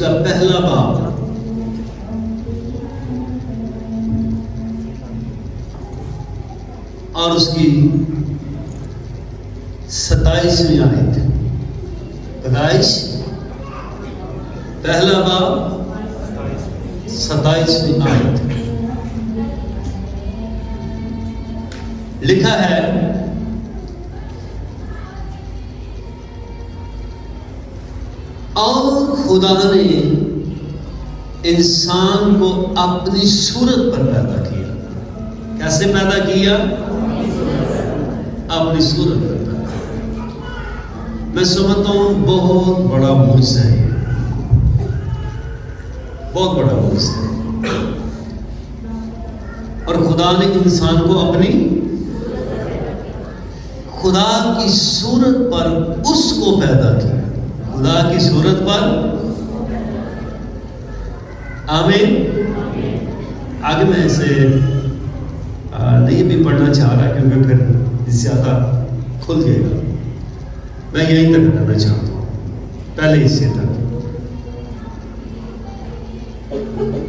کا پہلا باب اور اس کی 27ویں آیت. پیدائش پہلا باب 27ویں آیت. لکھا ہے اور خدا نے انسان کو اپنی صورت پر پیدا کیا. کیسے پیدا کیا؟ اپنی صورت پر پیدا. میں سمجھتا ہوں بہت بڑا معجزہ ہے، بہت بڑا معجزہ ہے. اور خدا نے انسان کو اپنی خدا کی صورت پر اس کو پیدا کیا. خدا کی صورت پر. آمین. آگے میں اسے نہیں بھی پڑھنا چاہ رہا کیونکہ پھر زیادہ کھل جائے گا. میں یہیں تک کرنا چاہتا ہوں، پہلے حصے تک.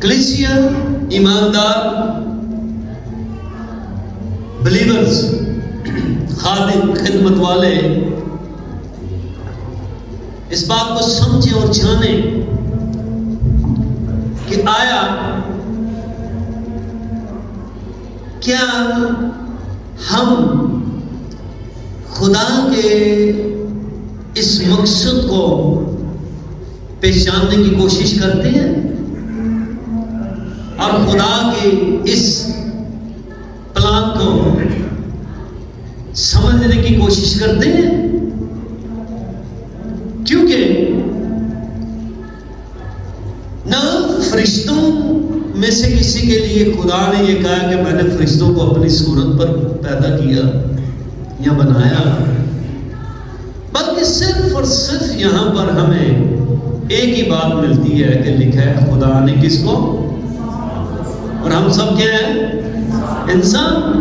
کلیسیا، ایماندار بلیورز، خادم، خدمت والے اس بات کو سمجھیں اور جانیں کہ آیا کیا ہم خدا کے اس مقصد کو پہچاننے کی کوشش کرتے ہیں اور خدا کے اس پلان کو سمجھنے کی کوشش کرتے ہیں؟ کیونکہ نہ فرشتوں میں سے کسی کے لیے خدا نے یہ کہا کہ میں نے فرشتوں کو اپنی صورت پر پیدا کیا یا بنایا، بلکہ صرف اور صرف یہاں پر ہمیں ایک ہی بات ملتی ہے کہ لکھا ہے خدا نے کس کو، اور ہم سب کیا ہیں؟ انسان.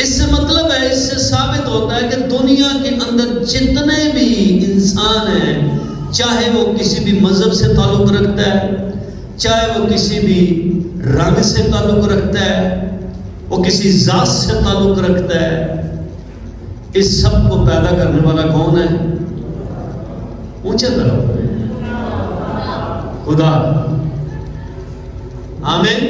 اس سے مطلب ہے، اس سے ثابت ہوتا ہے کہ دنیا کے اندر جتنے بھی انسان ہیں، چاہے وہ کسی بھی مذہب سے تعلق رکھتا ہے، چاہے وہ کسی بھی رنگ سے تعلق رکھتا ہے، وہ کسی ذات سے تعلق رکھتا ہے، اس سب کو پیدا کرنے والا کون ہے؟ اونچا طرف خدا. آمین.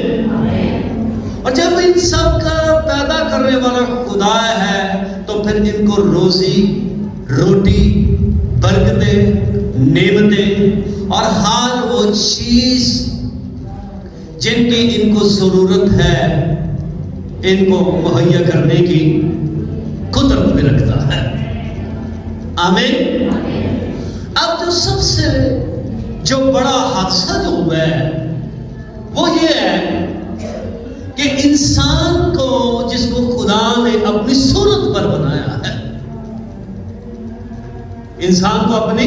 اور جب ان سب کا پیدا کرنے والا خدا ہے تو پھر ان کو روزی، روٹی، برکتیں، نعمتیں اور ہر وہ چیز جن کی ان کو ضرورت ہے ان کو مہیا کرنے کی قدرت بھی رکھتا ہے. آمین. اب سب سے جو بڑا حادثہ جو ہوا ہے وہ یہ ہے کہ انسان کو جس کو خدا نے اپنی صورت پر بنایا ہے، انسان کو اپنی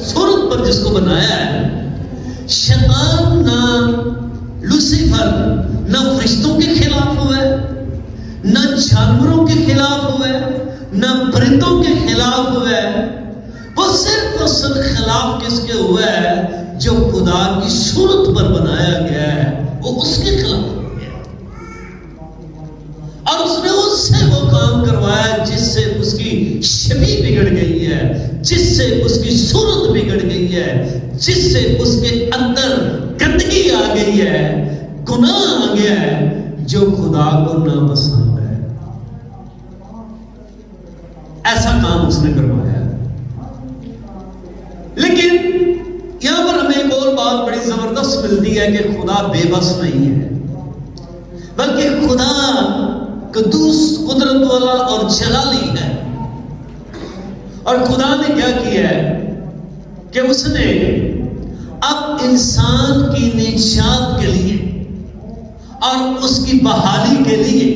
صورت پر جس کو بنایا ہے، شیطان نہ لوسیفر نہ فرشتوں کے خلاف ہوا ہے، نہ جانوروں کے خلاف ہوا ہے، نہ پرندوں کے خلاف ہوا ہے. وہ صرف اور صرف خلاف کس کے ہوا ہے؟ جو خدا کی صورت پر بنایا گیا ہے وہ اس کے خلاف ہو گیا، اور اس نے اس سے وہ کام کروایا جس سے اس کی شبیہ بگڑ گئی ہے، جس سے اس کی صورت بگڑ گئی ہے، جس سے اس کے اندر گندگی آ گئی ہے، گناہ آ گیا ہے جو خدا کو ناپسند ہے. ایسا کام اس نے کروایا. لیکن یہاں پر ہمیں ایک اور بات بڑی زبردست ملتی ہے کہ خدا بے بس نہیں ہے، بلکہ خدا قدوس، قدرت والا اور جلالی ہے. اور خدا نے کیا کیا ہے کہ اس نے اب انسان کی نجات کے لیے اور اس کی بحالی کے لیے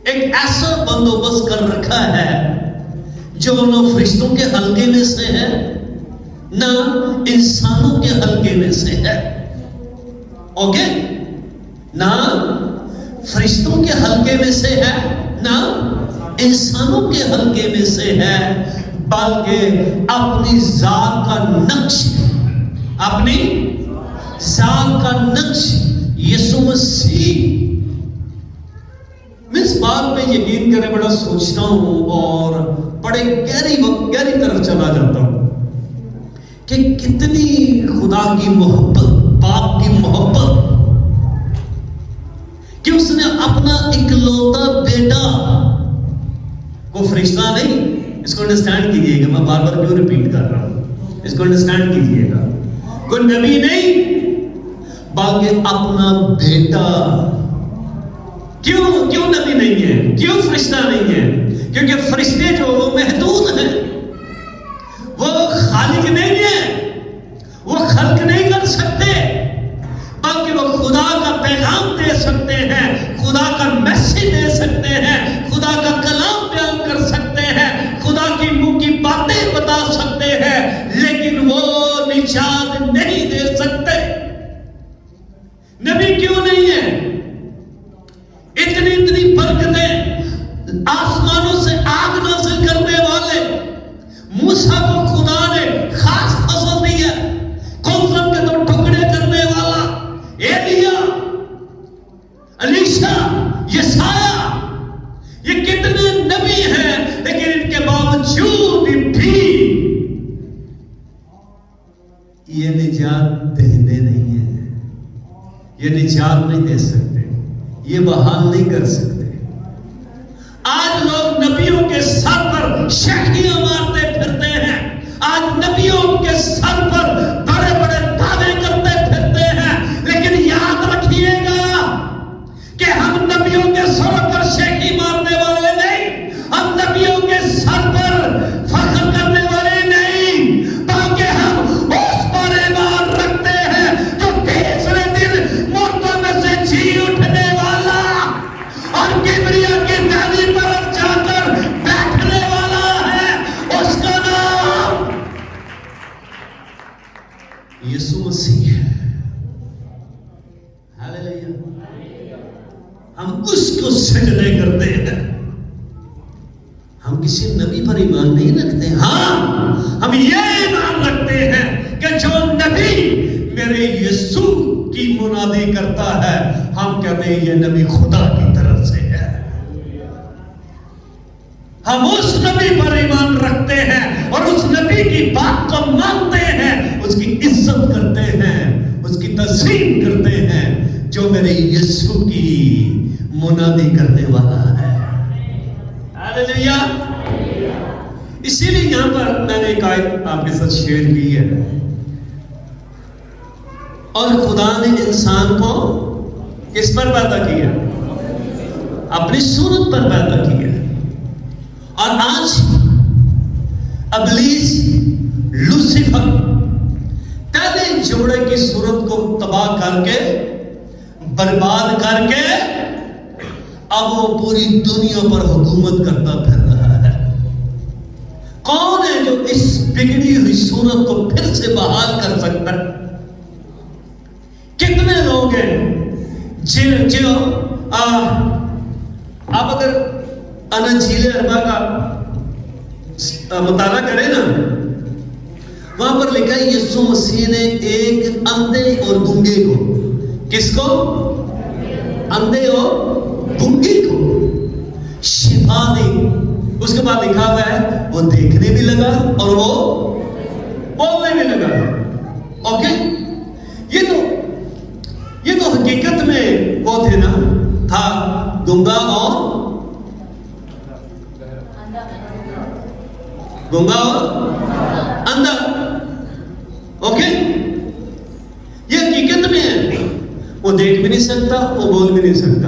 ایک ایسا بندوبست کر رکھا ہے جو نہ فرشتوں کے حلقے میں سے ہے نہ انسانوں کے حلقے میں سے ہے. اوکے؟ نہ فرشتوں کے حلقے میں سے ہے نہ انسانوں کے حلقے میں سے ہے، بلکہ اپنی ذات کا نقش، اپنی ذات کا نقش یسوع مسیح۔ میں اس بات پہ یقین کرے بڑا سوچتا ہوں اور بڑے گہری طرف چلا جاتا ہوں کہ کتنی خدا کی محبت، باپ کی محبت، کہ اس نے اپنا اکلوتا بیٹا، وہ فرشتہ نہیں، اس کو انڈرسٹینڈ کیجئے گا، میں بار بار کیوں ریپیٹ کر رہا ہوں، اس کو انڈرسٹینڈ کیجئے گا، کوئی نبی نہیں بلکہ اپنا بیٹا۔ کیوں نبی نہیں ہے، کیوں فرشتہ نہیں ہے؟ کیونکہ فرشتے جو وہ محدود ہیں، وہ خالق نہیں ہے، وہ خلق نہیں کر سکتے، بلکہ وہ خدا کا پیغام دے سکتے ہیں، خدا کا میسج دے سکتے ہیں، خدا کا کلام بیان کر سکتے ہیں، خدا کی منہ کی باتیں بتا سکتے ہیں، لیکن وہ نجات نہیں دے سکتے۔ نبی کیوں نہیں ہے؟ اتنی برکتیں، آسمانوں سے آگ نازل کرنے والے موسیٰ کو خدا نے خاص فضل دیا، کوثر کے 2 ٹکڑے کرنے والا ایلیا، الیشا، یسایہ، یہ کتنے نبی ہیں، لیکن ان کے باوجود بھی یہ نجات دہندے نہیں ہیں، یہ نجات نہیں دے سکتے، یہ بحال نہیں کر سکتے۔ آج لوگ نبیوں کے سر پر شہریاں مارتے پھرتے ہیں، آج نبیوں کے سر پر بڑے بڑے دعوے کرتے پھرتے ہیں، لیکن یاد رکھیے گا کہ ہم نبیوں کے سر پر شہری مارنے والے نہیں، ہم نبیوں کے سر پر فخر کرنے والے نہیں، بلکہ ہم اس پر ایمان رکھتے ہیں جو تیسرے دن مردوں میں سے جی اٹھنے والا اور کبریا کی دہلی پر جا کر بیٹھنے والا ہے، اس کا نام یسوع مسیح ہے۔ ہاللیلویہ۔ ہم اس کو سجدے کرتے ہیں، ہم کسی نبی پر ایمان نہیں رکھتے، ہاں ہم یہ ایمان رکھتے ہیں کہ جو نبی میرے یسوع کی منادی کرتا ہے، ہم کہتے ہیں یہ نبی خدا کی طرف سے ہے، ہم اس نبی پر ایمان رکھتے ہیں اور اس نبی کی بات کو مانتے ہیں، اس کی عزت کرتے ہیں، اس کی تسلیم کرتے ہیں، جو میرے یسوع کی منادی کرنے والا ہے۔ ہاللیلویہ۔ اسی لیے یہاں پر میں نے ایک آیت آپ کے ساتھ شیئر کی ہے، اور خدا نے انسان کو کس پر پیدا کیا؟ اپنی صورت پر پیدا کیا، اور آج ابلیس، لوسیفر پہلے جوڑے کی صورت کو تباہ کر کے، برباد کر کے، اب وہ پوری دنیا پر حکومت کرتا پھر رہا ہے۔ کون ہے جو اس بگڑی ہوئی صورت کو پھر سے بحال کر سکتا ہے؟ کتنے لوگ ہیں جو آپ اگر انجیل اربع کا مطالعہ کریں نا، وہاں پر لکھا ہے یسوع مسیح نے ایک اندھے اور گونگے کو، کس کو؟ اندھے اور گونگے کو شفا دی۔ اس کے بعد لکھا ہوا ہے وہ دیکھنے بھی لگا اور وہ بولنے بھی لگا۔ اوکے، یہ تو حقیقت میں وہ تھے نا، تھا گنگا اور اندھا۔ اوکے، یہ حقیقت میں ہے، وہ دیکھ بھی نہیں سکتا، وہ بول بھی نہیں سکتا۔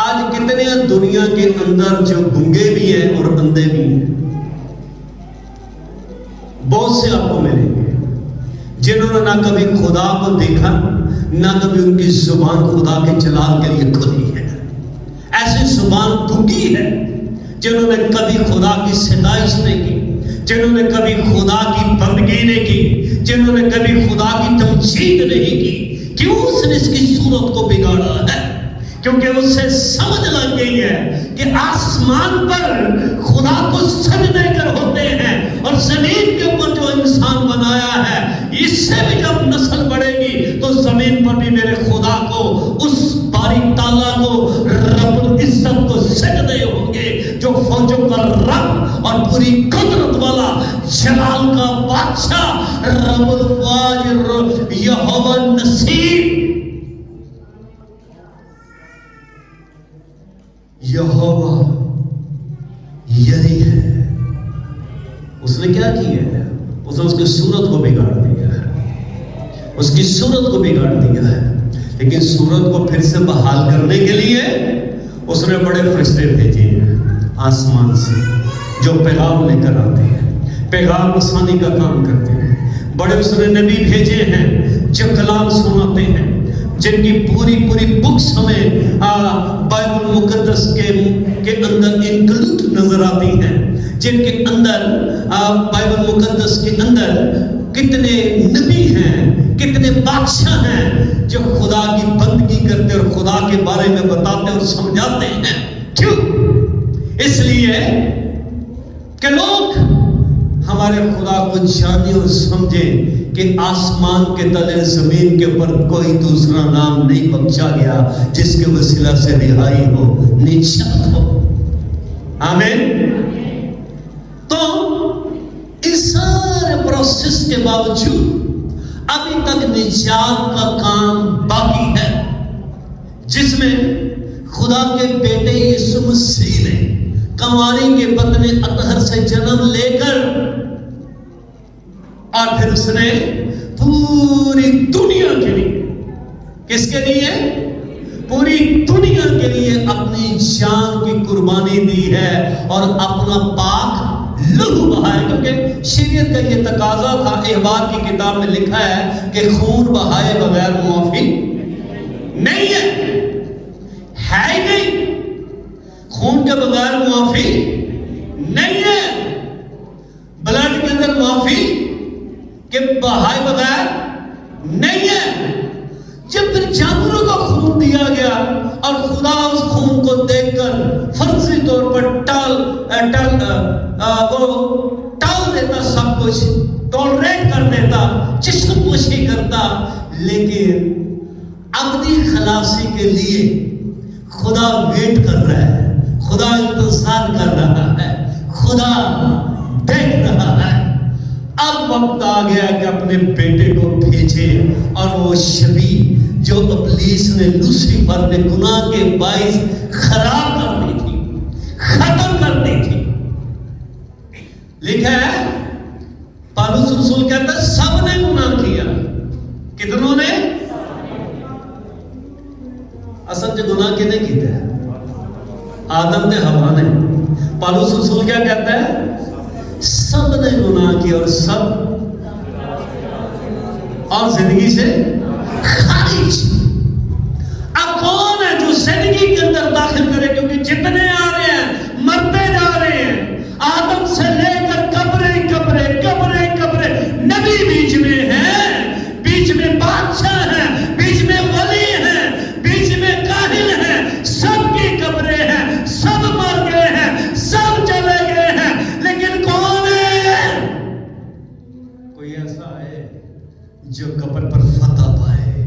آج کتنے دنیا کے اندر جو گنگے بھی ہیں اور اندھے بھی ہیں، بہت سے آپ کو ملیں گے جنہوں نے نہ کبھی خدا کو دیکھا، نہ کبھی ان کی زبان خدا کے جلال کے لیے کھلی ہے۔ ایسی زبان گنگی ہے جنہوں نے کبھی خدا کی ستائش نہیں کی، جنہوں نے کبھی خدا کی بندگی نہیں کی، جنہوں نے کبھی خدا کی تمجید نہیں کی۔ کیوں؟ اس نے اس کی صورت کو بگاڑا ہے، کیونکہ اسے سمجھ لگ گئی ہے کہ آسمان پر خدا کو سجدے کر ہوتے ہیں سے بھی جب نسل بڑھے گی تو زمین پر بھی میرے خدا کو، اس باری تعالیٰ کو، رب العزت کو سجدے ہوں گے، جو فوجوں کا رب اور پوری قدرت والا جلال کا بادشاہ رب الفاظ یہوہ نصیر، یہوہ یری ہے۔ اس نے کیا کیا ہے؟ اس نے اس کی صورت کو بگاڑ دیا ہے، اس کی صورت کو بگاڑ دیا ہے، لیکن صورت کو پھر سے بحال کرنے کے لیے اس نے بڑے فرشتے بھیجے ہیں آسمان سے، جو پیغام لے کر آتے ہیں، پیغام رسانی کا کام کرتے ہیں۔ بڑے اس نے نبی بھیجے ہیں جو کلام سناتے ہیں، جن کی پوری بکس ہمیں بائبل مقدس کے اندر انکلوڈ نظر آتی ہیں، جن کے اندر بائبل مقدس کے اندر کتنے نبی ہیں، کتنے بادشاہ ہیں جو خدا کی بندگی کرتے اور خدا کے بارے میں بتاتے اور سمجھاتے ہیں۔ کیوں؟ اس لیے کہ لوگ ہمارے خدا کو جانے اور سمجھیں کہ آسمان کے تلے زمین کے اوپر کوئی دوسرا نام نہیں بخشا گیا جس کے وسیلہ سے رہائی ہو، نجات ہو۔ آمین۔ تو اس سارے پروسیس کے باوجود ابھی تک نجات کا کام باقی ہے، جس میں خدا کے بیٹے یسوع مسیح نے کنواری کے بدن اطہر سے جنم لے کر اور پھر اس نے پوری دنیا کے لیے، کس کے لیے؟ پوری دنیا کے لیے اپنی جان کی قربانی دی ہے اور اپنا پاک لہو بہائے، کیونکہ شریعت کا یہ تقاضا تھا۔ احبار کی کتاب میں لکھا ہے کہ خون بہائے بغیر معافی نہیں ہے ہی نہیں، خون کے بغیر معافی نہیں ہے، بلڈ کے اندر معافی کے بہائے بغیر نہیں ہے۔ جب پھر جانوروں کا خون دیا گیا اور خدا اس خون کو دیکھ کر فرضی طور پر ٹال دیتا، سب کچھ ٹالریٹ کر دیتا، چشم پوشی کرتا، لیکن ابدی خلاصی کے لیے خدا ویٹ کر رہا ہے، خدا انتظار کر رہا ہے، خدا دیکھ رہا ہے۔ اب وقت آ گیا کہ اپنے بیٹے کو بھیجے، اور وہ شبیہ جو ابلیس نے، لوسیفر نے گناہ کے باعث خراب کر دی تھی، ختم کر دی تھی۔ لکھا ہے پالوس رسول کہتا ہے سب نے گناہ کیا۔ کتنوں نے؟ اصل جو گناہ کنے کیتے ہیں؟ آدم تے حوا نے۔ پالوس رسول کیا کہتا ہے؟ سب نے گناہ کیا اور سب اور زندگی سے خارج۔ اب کون ہے جو زندگی کے اندر داخل کرے؟ کیونکہ جتنے آ رہے ہیں مرتے جا رہے ہیں، آدم سے لے کر قبریں قبریں قبریں قبریں، نبی بیچ میں ہیں، بیچ میں بادشاہ ہیں، بیچ میں ولی ہیں، بیچ میں کاہن ہیں، سب کی قبریں ہیں، سب مر گئے ہیں، سب چلے گئے ہیں، لیکن کون ہے؟ کوئی ایسا ہے جو قبر پر فتح پائے،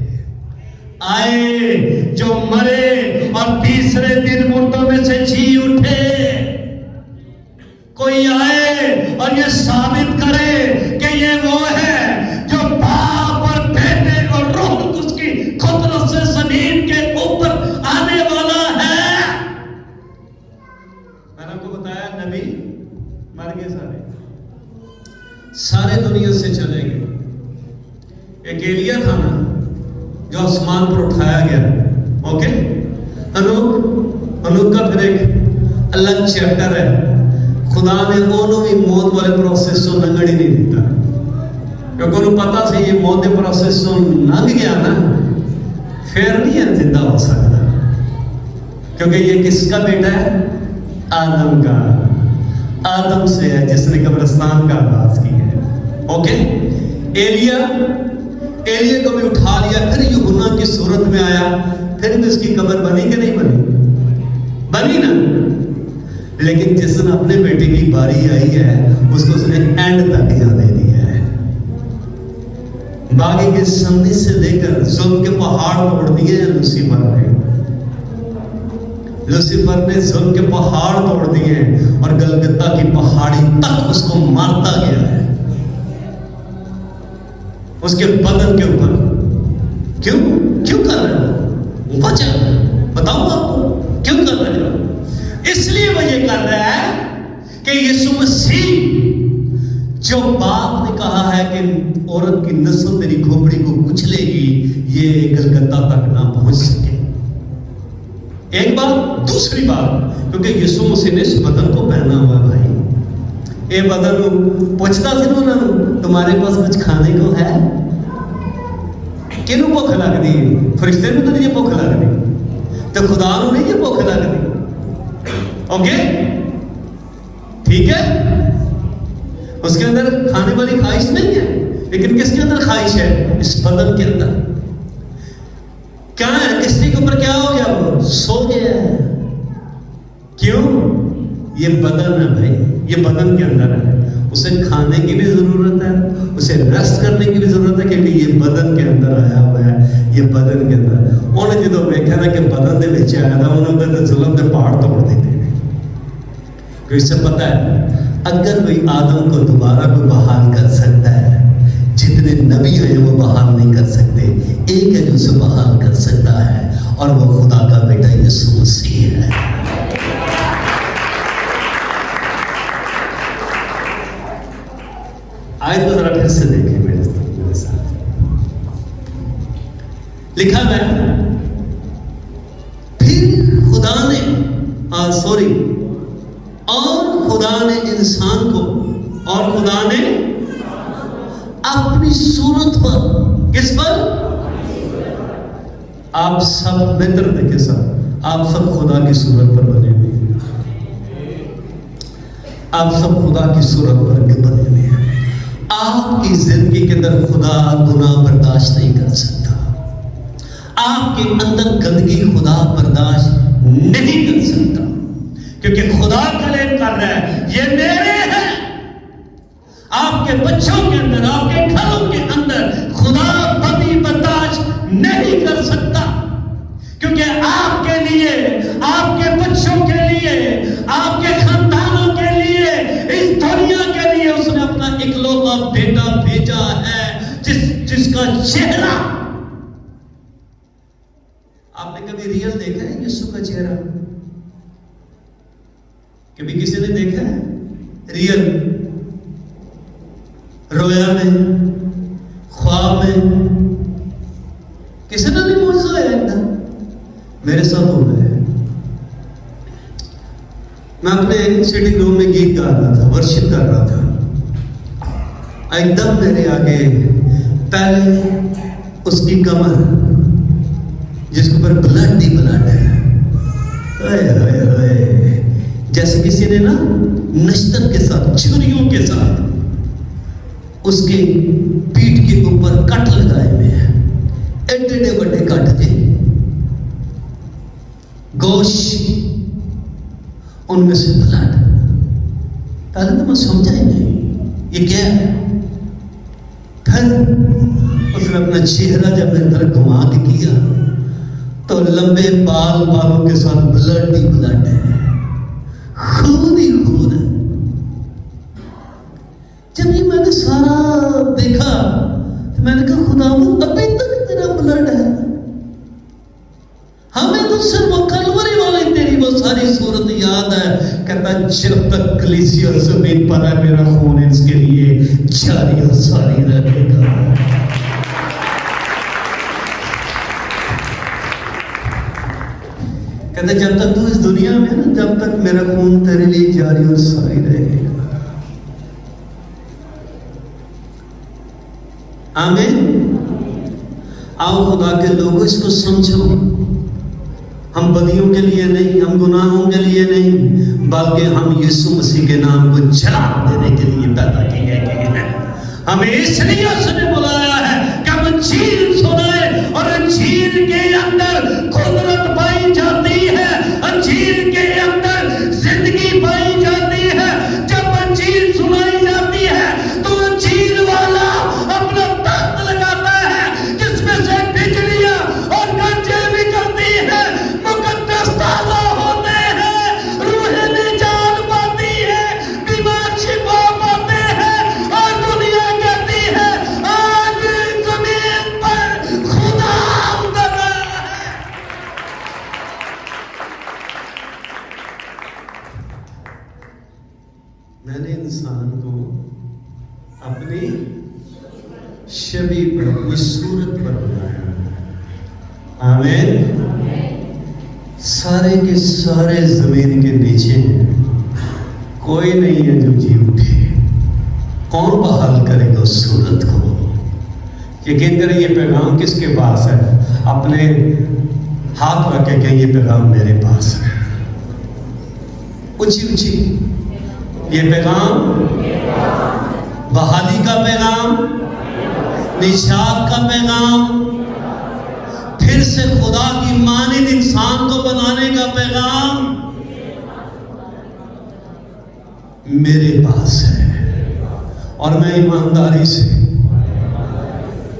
آئے جو مرے اور تیسرے دن مردوں میں سے جی اٹھے۔ کوئی آئے اور یہ ثابت کرے کہ یہ وہ ہے جو باپ اور بیٹے اور روح القدس کی قدرت سے زمین کے اوپر آنے والا ہے۔ میں نے آپ کو بتایا نبی مر گئے، سارے دنیا سے چلے گئے۔ ایک ایلیا تھا نا جو آسمان پر اٹھایا گیا، اوکے۔ انوک کا پھر ایک الگ چیپٹر ہے۔ خدا نے انہوں بھی موت والے پروسیس تو لنگڑ ہی نہیں دیتا، کیونکہ انہوں پتا سی یہ موت کے پروسیس تو لنگ گیا نا، پھر نہیں ہے زندہ ہو سکتا، کیونکہ یہ کس کا بیٹا ہے؟ آدم کا۔ آدم سے ہے جس نے قبرستان کا آغاز کی ہے، اوکے۔ ایلیا کو بھی اٹھا لیا، پھر یوحنا کی صورت میں آیا، پھر بھی اس کی قبر بنی کہ نہیں بنی نا، لیکن جس نے اپنے بیٹے کی باری آئی ہے اس کو اس نے اینڈ تک جانے دیا ہے، کے سامنے سے لے کر ظلم کے پہاڑ توڑ دیے ہیں لوسیفر نے ظلم کے پہاڑ توڑ دیے اور گلگتہ کی پہاڑی تک اس کو مارتا گیا ہے، اس کے بدن کے اوپر۔ کیوں کر رہے ہو؟ وجہ بتاؤں آپ کو کیوں کر رہے ہو؟ اس لیے وہ یہ کر رہا ہے کہ یسوع مسیح جو باپ نے کہا ہے کہ عورت کی نسل تیری کھوپڑی کو کچلے گی، یہ گلگتہ تک نہ پہنچ سکے۔ ایک بات، دوسری بات، کیونکہ یسوع مسیح نے اس بدن کو پہنا ہوا ہے بھائی، یہ بدن پوچھتا تھا نا تمہارے پاس کچھ کھانے کو ہے؟ کنوں بھوک لگ دی؟ فرشتے نے تو نہیں یہ بھوک لگ دی، تو خدا نے نہیں یہ بھوک لگ دی۔ اوکے ٹھیک ہے، اس کے اندر کھانے والی خواہش نہیں ہے، لیکن کس کے اندر خواہش ہے؟ اس بدن کے اندر۔ کیا ہے؟ کشتی کے اوپر کیا ہو گیا؟ وہ سو گیا ہے۔ کیوں؟ یہ بدن ہے بھائی، یہ بدن کے اندر ہے، اسے کھانے کی بھی ضرورت ہے، اسے ریسٹ کرنے کی بھی ضرورت ہے، کیونکہ یہ بدن کے اندر آیا ہوا ہے، یہ بدن کے اندر۔ انہوں نے جدو دیکھا نا کہ بدن دے وچ آیا تھا، انہوں نے ظلم دے پہاڑ توڑ دیتے ہیں، کیونکہ اس سے پتہ ہے اگر کوئی آدم کو دوبارہ کو بحال کر سکتا ہے، جتنے نبی ہیں وہ بحال نہیں کر سکتے، ایک ہے جو اسے بحال کر سکتا ہے، اور وہ خدا کا بیٹا یسوع مسیح ہے۔ آیت کو ذرا پھر سے دیکھیں میرے ساتھ، لکھا ہے پھر خدا نے اور خدا نے انسان کو، اور خدا نے اپنی صورت پر، کس پر؟ آپ سب متر کے ساتھ، آپ سب خدا کی صورت پر بنے ہوئے ہیں، آپ سب خدا کی صورت پر بنے ہوئے ہیں۔ آپ کی زندگی کے اندر خدا گناہ برداشت نہیں کر سکتا، آپ کے اندر گندگی خدا برداشت نہیں کر سکتا، کیونکہ خدا کلیم کر رہا ہے یہ میرے ہیں۔ آپ کے بچوں کے اندر، آپ کے گھروں کے اندر خدا بدی برداشت نہیں کر سکتا، کیونکہ آپ کے لیے، آپ کے بچوں کے لیے، آپ کے خاندانوں کے لیے، اس دنیا کے لیے اس نے اپنا اکلوتا بیٹا بھیجا ہے، جس کا چہرہ، آپ نے کبھی ریئل دیکھا ہے یسوع کا چہرہ؟ کبھی کسی نے دیکھا ہے ریئل؟ رویا میں، خواب میں، کسی نے نہیں معجزہ ہے اندر؟ میرے ساتھ ہو گئے۔ میں اپنے سٹنگ روم میں گیت گا رہا تھا، ورشپ کر رہا تھا، ایک دم میرے آگے پہلے اس کی کمر جس کے اوپر بلڈ ہی بلڈ ہے، جیسے کسی نے نا نشتر کے ساتھ، چھریوں کے ساتھ اس کے پیٹ کے اوپر کٹ لگائے ہوئے ہیں، ایڈے بڑے کٹ تھے، گوشت ان میں سے بلڈ۔ پہلے تو میں سمجھا ہی نہیں یہ کیا ہے۔ پھر اس نے اپنا چہرہ جب میری طرف گھما کے کیا تو لمبے بالوں کے ساتھ بلڈ ہی بلڈ ہے، خون ہی خون ہے۔ جب یہ میں نے سارا دیکھا تو میں نے کہا خداوند ابھی تک تیرا بلڈ ہے، ہمیں تو صرف وہ کلوری والی تیری وہ ساری صورت یاد ہے۔ کہتا جب تک کلیسیا زمین پر ہے میرا خون اس کے لیے جاری اور ساری رہے گا۔ کہتا جب تک تو اس دنیا میں نا، جب تک میرا خون تیرے لیے جاری اور ساری رہے گا۔ آمین۔ آؤ خدا کے لوگوں اس کو سمجھو، ہم بدیوں کے لیے نہیں، ہم گناہوں کے لیے نہیں، بلکہ ہم یسوع مسیح کے نام کو جلال دینے کے لیے پیدا کیے گئے ہیں۔ ہمیں اس لیے اس نے بلایا ہے کہ ہم انجیل سنائیں، اور انجیل کے اندر قدرت پائی جاتی ہے، انجیل کے اندر زندگی پائی جاتی ہے۔ جب انجیل سنائی جاتی ہے تو انجیل والا اپنا تخت لگاتا ہے انسان کو اپنی شبیہ پر، اپنی صورت پر بنایا. آمین. سارے کے سارے زمین کے نیچے ہیں، کوئی نہیں ہے جو جی اٹھے. کون بحال کرے گا اس صورت کو؟ یقین کریں یہ پیغام کس کے پاس ہے؟ اپنے ہاتھ رکھ کے کہیں یہ پیغام میرے پاس ہے. اونچی اونچی یہ پیغام، بحالی کا پیغام، نجات کا پیغام، پھر سے خدا کی مانند انسان کو بنانے کا پیغام میرے پاس ہے. اور میں ایمانداری سے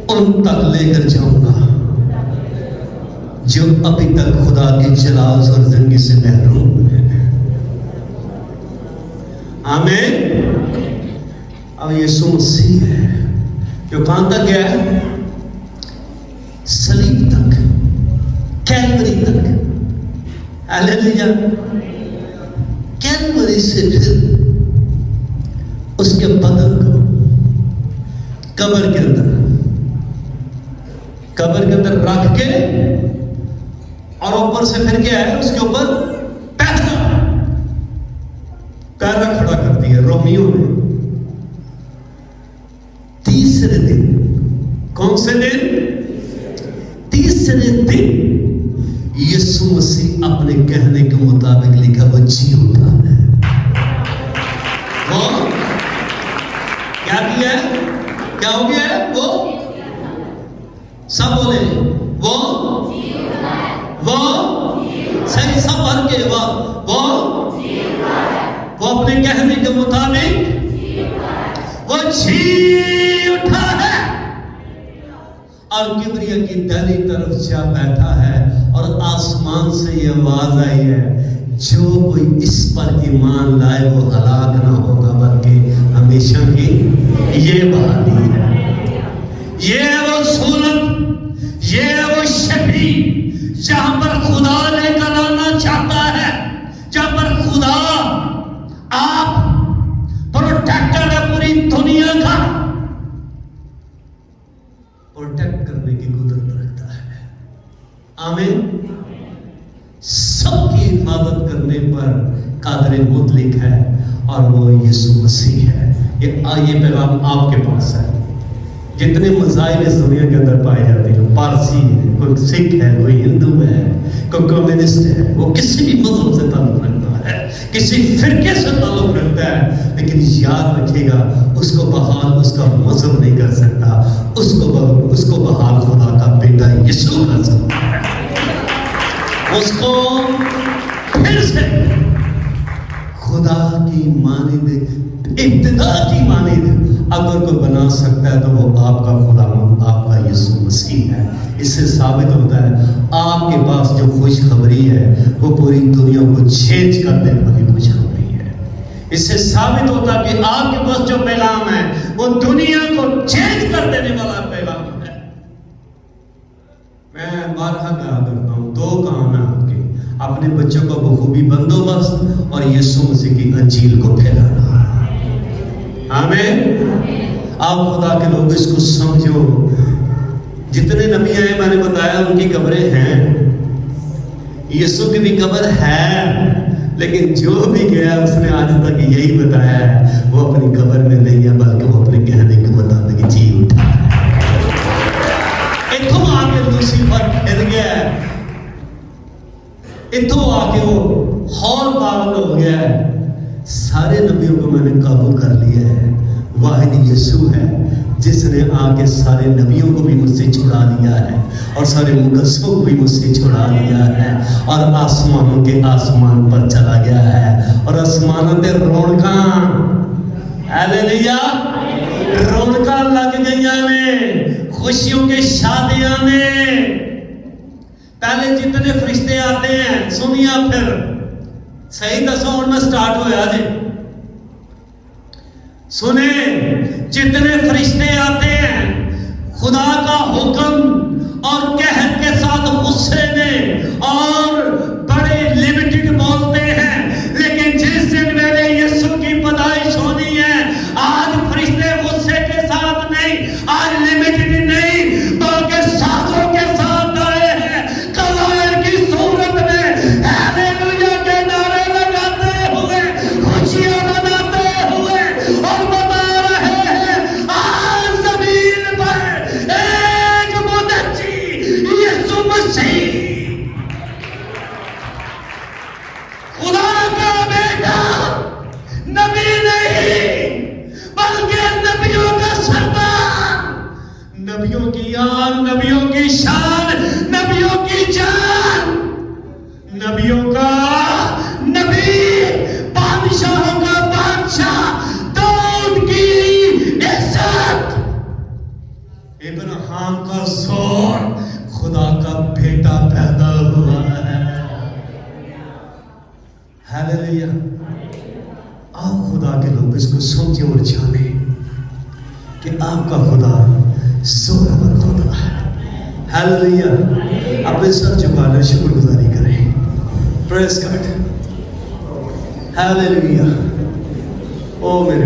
ان تک لے کر جاؤں گا جو ابھی تک خدا کی جلال اور زندگی سے محروم ہیں. آمین. اب یسوع مسیح ہے جو کہاں تک گیا ہے؟ صلیب تک، کیلوری تک. ہاللیلویا. کیلوری سے پھر اس کے بدن کو قبر کے اندر رکھ کے، اور اوپر سے پھر کیا ہے؟ اس کے اوپر پیرا کھڑا کر دیا رومیوں نے. تیسرے دن، کون سے دن؟ تیسرے دن یسوع مسیح اپنے کہنے کے مطابق لکھا وہ جی اٹھا ہے. وہ کیا کیا ہے؟ کیا ہو گیا ہے؟ وہ سب بولے وہ صحیح سب بھر کے وہ اپنے کہنے کے مطابق وہ جی اٹھا ہے اور کبریا کی دہلی طرف جا بیٹھا ہے. اور آسمان سے یہ آواز آئی ہے، جو کوئی اس پر ایمان لائے وہ ہلاک نہ ہوگا بلکہ ہمیشہ کی یہ بحالی ہے. یہ ہے وہ صورت، یہ ہے وہ شفیع جہاں پر خدا لے کر آنا چاہتا ہے، جہاں پر خدا آپ پروٹیکٹر ہے پوری دنیا کا، پروٹیکٹ کرنے کی قدرت رکھتا ہے. آمین. سب کی حفاظت کرنے پر قادر مطلق ہے اور وہ یسوع مسیح ہے. یہ پیغام آپ کے پاس ہے. جتنے مذاہب اس دنیا کے اندر پائے جاتے ہیں، پارسی ہے، کوئی سکھ ہے، کوئی ہندو ہے، کوئی کمیونسٹ ہے، وہ کسی بھی مذہب سے تعلق رکھتا ہے، کسی فرقے سے تعلق رکھتا ہے، لیکن یاد رکھیے گا اس کو بحال اس کا مذہب نہیں کر سکتا، اس کو بحال خدا کا بیٹا یسوع کر سکتا ہے. اس کو پھر سے خدا کی مانند، ابتدا کی مانند اگر کوئی بنا سکتا ہے تو وہ آپ کا خداوند، آپ کا یسوع مسیح ہے. اس سے ثابت ہوتا ہے آپ کے پاس جو خوشخبری ہے وہ پوری دنیا کو چینج کر دینے والی خوشخبری ہے. اس سے ثابت ہوتا ہے کہ آپ کے پاس جو پیغام ہے وہ دنیا کو چینج کر دینے والا پیغام ہے. میں بارہا کہا کرتا ہوں، دو کام ہے آپ کے: اپنے بچوں کو بخوبی بندوبست اور یسوع مسیح کی انجیل کو پھیلانا. آمین. آپ خدا کے لوگ اس کو سمجھو. جتنے نبی آئے میں نے بتایا ان کی قبریں ہیں، یسوع کی بھی قبر ہے، لیکن جو بھی گیا اس نے آج تک یہی بتایا ہے وہ اپنی قبر میں نہیں ہے بلکہ وہ اپنے کہنے کے مطابق جی اٹھا ہے. اتوں آ کے لوسیفر پھر گیا ہے، اتوں آ کے وہ ہور پاگل ہو گیا ہے. سارے نبیوں کو میں نے قابو کر لیا ہے. واحد یسوع ہے جس نے آ کے سارے نبیوں کو بھی مجھ سے چھڑا لیا ہے اور سارے مقدسوں کو بھی مجھ سے چھڑا لیا ہے اور آسمانوں کے آسمان پر چلا گیا ہے. اور آسمانوں تے رونقاں، ہاللیلویا، رونقاں لگ گئیاں نے، خوشیوں کے شادیاں نے. پہلے جتنے فرشتے آتے ہیں سنیا، پھر صحیح دسو اور میں سٹارٹ ہویا جی سنیں، جتنے فرشتے آتے ہیں خدا کا حکم اور قہر کے ساتھ غصے میں اور بڑے لمیٹڈ بولتے ہیں، لیکن جس دن میرے یسوع کی پیدائش ہونی ہے نبیوں کی آن، نبیوں کی شان، نبیوں کی جان، نبیوں کا نبی، بادشاہوں کا بادشاہ، داؤد کی عزت، ابراہیم کا زور، خدا کا بیٹا پیدا ہوا ہے۔ ہیلیلویا۔ آپ خدا کے لوگ اس کو سمجھیں اور جانیں کہ آپ کا خدا زورور خدا ہے۔ ہیلیلویا۔ اپنے سر جھکا کر شکر گزاری کریں۔ پریز گاڈ۔ ہیلیلویا۔ او میرے